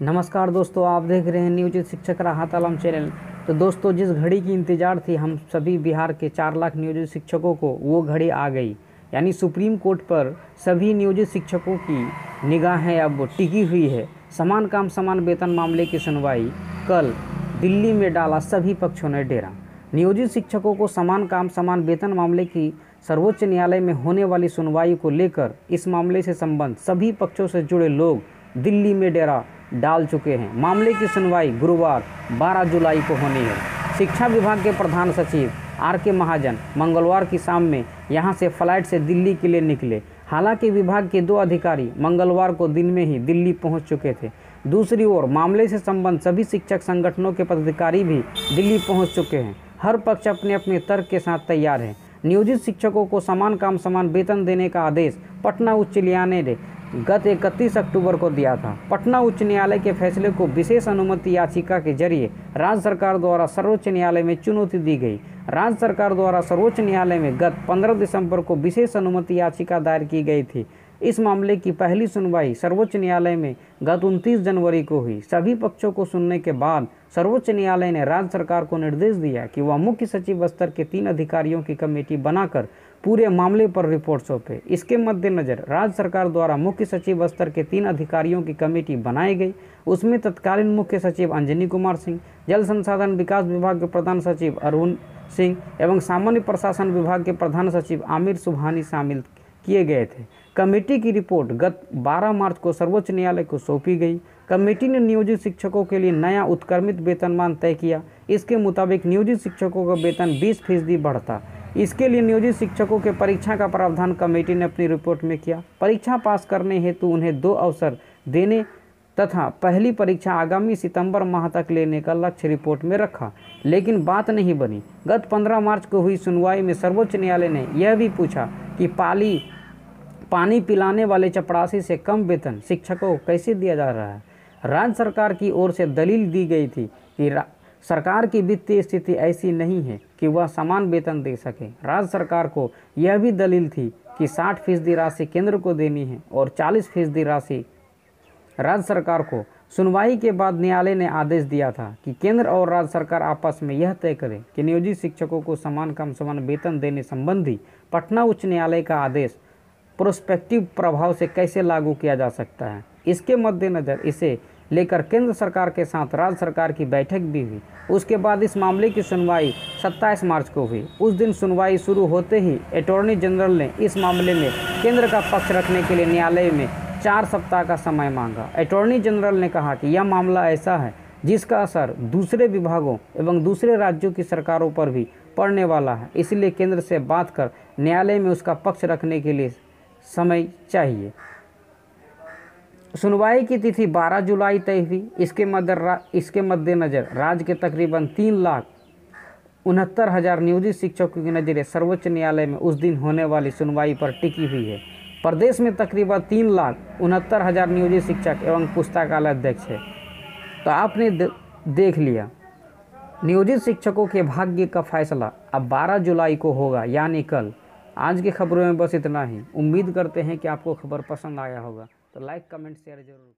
नमस्कार दोस्तों, आप देख रहे हैं नियोजित शिक्षक राहत आलम चैनल। तो दोस्तों, जिस घड़ी की इंतज़ार थी हम सभी बिहार के 4 लाख नियोजित शिक्षकों को, वो घड़ी आ गई। यानी सुप्रीम कोर्ट पर सभी नियोजित शिक्षकों की निगाहें अब टिकी हुई है। समान काम समान वेतन मामले की सुनवाई कल दिल्ली में डाला सभी पक्षों ने डेरा। नियोजित शिक्षकों को समान काम समान वेतन मामले की सर्वोच्च न्यायालय में होने वाली सुनवाई को लेकर इस मामले से संबंध सभी पक्षों से जुड़े लोग दिल्ली में डेरा डाल चुके हैं। मामले की सुनवाई गुरुवार 12 जुलाई को होनी है। शिक्षा विभाग के प्रधान सचिव आर.के. महाजन मंगलवार की शाम में यहां से फ्लाइट से दिल्ली के लिए निकले। हालांकि विभाग के 2 अधिकारी मंगलवार को दिन में ही दिल्ली पहुंच चुके थे। दूसरी ओर मामले से संबंध सभी शिक्षक संगठनों के पदाधिकारी भी दिल्ली पहुंच चुके हैं। हर पक्ष अपने अपने तर्क के साथ तैयार है। नियोजित शिक्षकों को समान काम समान वेतन देने का आदेश पटना उच्च न्यायालय ने गत 31 अक्टूबर को दिया था। पटना उच्च न्यायालय के फैसले को विशेष अनुमति याचिका के जरिए राज्य सरकार द्वारा सर्वोच्च न्यायालय में चुनौती दी गई। राज्य सरकार द्वारा सर्वोच्च न्यायालय में गत 15 दिसंबर को विशेष अनुमति याचिका दायर की गई थी। इस मामले की पहली सुनवाई सर्वोच्च न्यायालय में गत 29 जनवरी को हुई। सभी पक्षों को सुनने के बाद सर्वोच्च न्यायालय ने राज्य सरकार को निर्देश दिया कि वह मुख्य सचिव स्तर के 3 अधिकारियों की कमेटी बनाकर पूरे मामले पर रिपोर्ट सौंपे। इसके मद्देनजर राज्य सरकार द्वारा मुख्य सचिव स्तर के 3 अधिकारियों की कमेटी बनाई गई। उसमें तत्कालीन मुख्य सचिव अंजनी कुमार सिंह, जल संसाधन विकास विभाग के प्रधान सचिव अरुण सिंह एवं सामान्य प्रशासन विभाग के प्रधान सचिव आमिर सुबहानी शामिल किए गए थे। कमेटी की रिपोर्ट गत 12 मार्च को सर्वोच्च न्यायालय को सौंपी गई। कमेटी ने नियोजित शिक्षकों के लिए नया उत्क्रमित वेतनमान तय किया। इसके मुताबिक नियोजित शिक्षकों का वेतन 20% बढ़ता। इसके लिए नियोजित शिक्षकों के परीक्षा का प्रावधान कमेटी ने अपनी रिपोर्ट में किया। परीक्षा पास करने हेतु उन्हें 2 अवसर देने तथा पहली परीक्षा आगामी सितंबर माह तक लेने का लक्ष्य रिपोर्ट में रखा, लेकिन बात नहीं बनी। गत 15 मार्च को हुई सुनवाई में सर्वोच्च न्यायालय ने यह भी पूछा कि पानी पिलाने वाले चपरासी से कम वेतन शिक्षकों को कैसे दिया जा रहा है। राज्य सरकार की ओर से दलील दी गई थी कि सरकार की वित्तीय स्थिति ऐसी नहीं है कि वह समान वेतन दे सके। राज्य सरकार को यह भी दलील थी कि 60% राशि केंद्र को देनी है और 40% राशि राज्य सरकार को। सुनवाई के बाद न्यायालय ने आदेश दिया था कि केंद्र और राज्य सरकार आपस में यह तय करें कि नियोजित शिक्षकों को समान काम समान वेतन देने संबंधी पटना उच्च न्यायालय का आदेश प्रोस्पेक्टिव प्रभाव से कैसे लागू किया जा सकता है। इसके मद्देनजर इसे लेकर केंद्र सरकार के साथ राज्य सरकार की बैठक भी हुई। उसके बाद इस मामले की सुनवाई 27 मार्च को हुई। उस दिन सुनवाई शुरू होते ही अटॉर्नी जनरल ने इस मामले में केंद्र का पक्ष रखने के लिए न्यायालय में 4 सप्ताह का समय मांगा। अटॉर्नी जनरल ने कहा कि यह मामला ऐसा है जिसका असर दूसरे विभागों एवं दूसरे राज्यों की सरकारों पर भी पड़ने वाला है, इसलिए केंद्र से बात कर न्यायालय में उसका पक्ष रखने के लिए समय चाहिए। सुनवाई की तिथि 12 जुलाई तय हुई। इसके मद्देनजर राज्य के तकरीबन 3,69,000 नियोजित शिक्षकों की नज़रें सर्वोच्च न्यायालय में उस दिन होने वाली सुनवाई पर टिकी हुई है। प्रदेश में तकरीबन 3,69,000 नियोजित शिक्षक एवं पुस्तकालय अध्यक्ष है। तो आपने देख लिया नियोजित शिक्षकों के भाग्य का फैसला अब 12 जुलाई को होगा, यानी कल। आज की खबरों में बस इतना ही। उम्मीद करते हैं कि आपको खबर पसंद आया होगा, तो लाइक कमेंट शेयर जरूर।